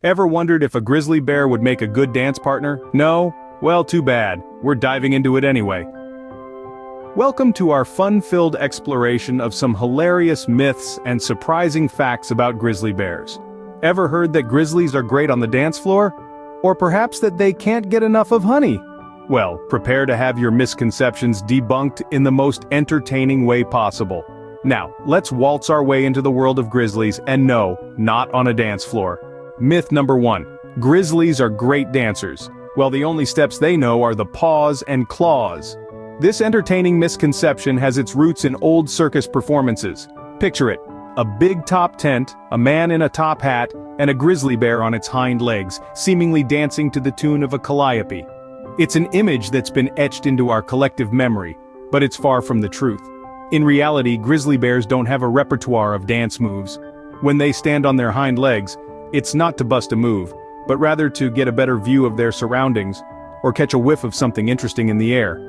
Ever wondered if a grizzly bear would make a good dance partner? No? Well, too bad. We're diving into it anyway. Welcome to our fun-filled exploration of some hilarious myths and surprising facts about grizzly bears. Ever heard that grizzlies are great on the dance floor? Or perhaps that they can't get enough of honey? Well, prepare to have your misconceptions debunked in the most entertaining way possible. Now, let's waltz our way into the world of grizzlies, and no, not on a dance floor. Myth number 1. Grizzlies are great dancers. Well, the only steps they know are the paws and claws. This entertaining misconception has its roots in old circus performances. Picture it: a big top tent, a man in a top hat, and a grizzly bear on its hind legs, seemingly dancing to the tune of a calliope. It's an image that's been etched into our collective memory, but it's far from the truth. In reality, grizzly bears don't have a repertoire of dance moves. When they stand on their hind legs, it's not to bust a move, but rather to get a better view of their surroundings, or catch a whiff of something interesting in the air.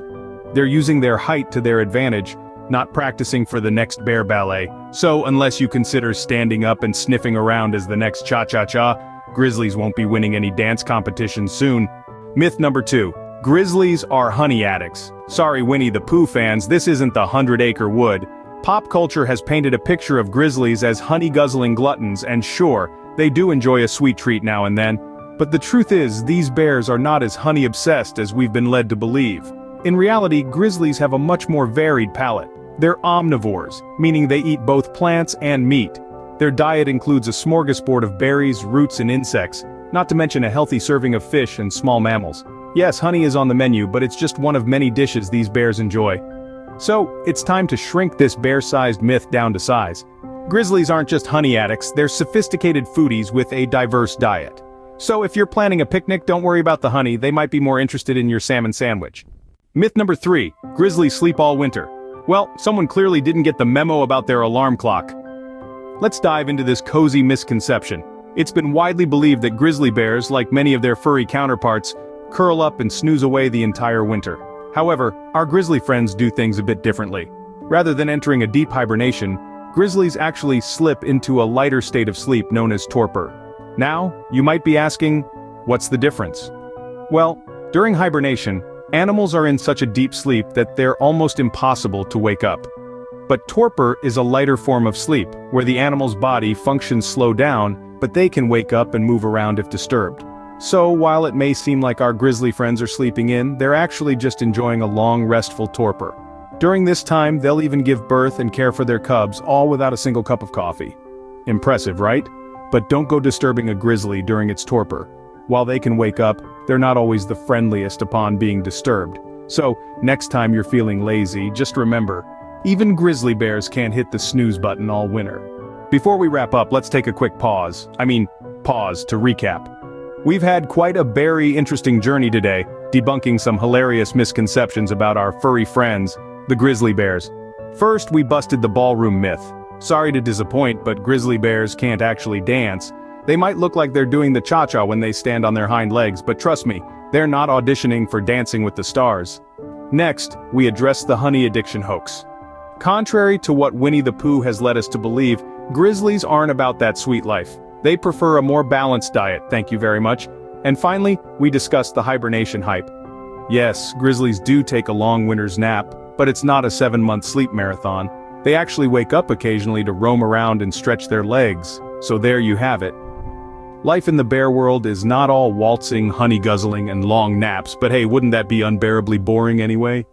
They're using their height to their advantage, not practicing for the next bear ballet. So, unless you consider standing up and sniffing around as the next cha-cha-cha, grizzlies won't be winning any dance competitions soon. Myth number 2. Grizzlies are honey addicts. Sorry, Winnie the Pooh fans, this isn't the 100-acre wood. Pop culture has painted a picture of grizzlies as honey-guzzling gluttons, and sure, they do enjoy a sweet treat now and then. But the truth is, these bears are not as honey-obsessed as we've been led to believe. In reality, grizzlies have a much more varied palate. They're omnivores, meaning they eat both plants and meat. Their diet includes a smorgasbord of berries, roots, and insects, not to mention a healthy serving of fish and small mammals. Yes, honey is on the menu, but it's just one of many dishes these bears enjoy. So, it's time to shrink this bear-sized myth down to size. Grizzlies aren't just honey addicts, they're sophisticated foodies with a diverse diet. So if you're planning a picnic, don't worry about the honey, they might be more interested in your salmon sandwich. Myth number 3. Grizzlies sleep all winter. Well, someone clearly didn't get the memo about their alarm clock. Let's dive into this cozy misconception. It's been widely believed that grizzly bears, like many of their furry counterparts, curl up and snooze away the entire winter. However, our grizzly friends do things a bit differently. Rather than entering a deep hibernation, grizzlies actually slip into a lighter state of sleep known as torpor. Now, you might be asking, what's the difference? Well, during hibernation, animals are in such a deep sleep that they're almost impossible to wake up. But torpor is a lighter form of sleep, where the animal's body functions slow down, but they can wake up and move around if disturbed. So while it may seem like our grizzly friends are sleeping in, they're actually just enjoying a long, restful torpor. During this time, they'll even give birth and care for their cubs, all without a single cup of coffee. Impressive, right? But don't go disturbing a grizzly during its torpor. While they can wake up, they're not always the friendliest upon being disturbed. So, next time you're feeling lazy, just remember, even grizzly bears can't hit the snooze button all winter. Before we wrap up, let's take a quick pause to recap. We've had quite a very interesting journey today, debunking some hilarious misconceptions about our furry friends, the grizzly bears. First, we busted the ballroom myth. Sorry to disappoint, but grizzly bears can't actually dance. They might look like they're doing the cha-cha when they stand on their hind legs, but trust me, they're not auditioning for Dancing with the Stars. Next, we addressed the honey addiction hoax. Contrary to what Winnie the Pooh has led us to believe, grizzlies aren't about that sweet life. They prefer a more balanced diet, thank you very much. And finally, we discussed the hibernation hype. Yes, grizzlies do take a long winter's nap, but it's not a 7-month sleep marathon. They actually wake up occasionally to roam around and stretch their legs, so there you have it. Life in the bear world is not all waltzing, honey guzzling, and long naps, but hey, wouldn't that be unbearably boring anyway?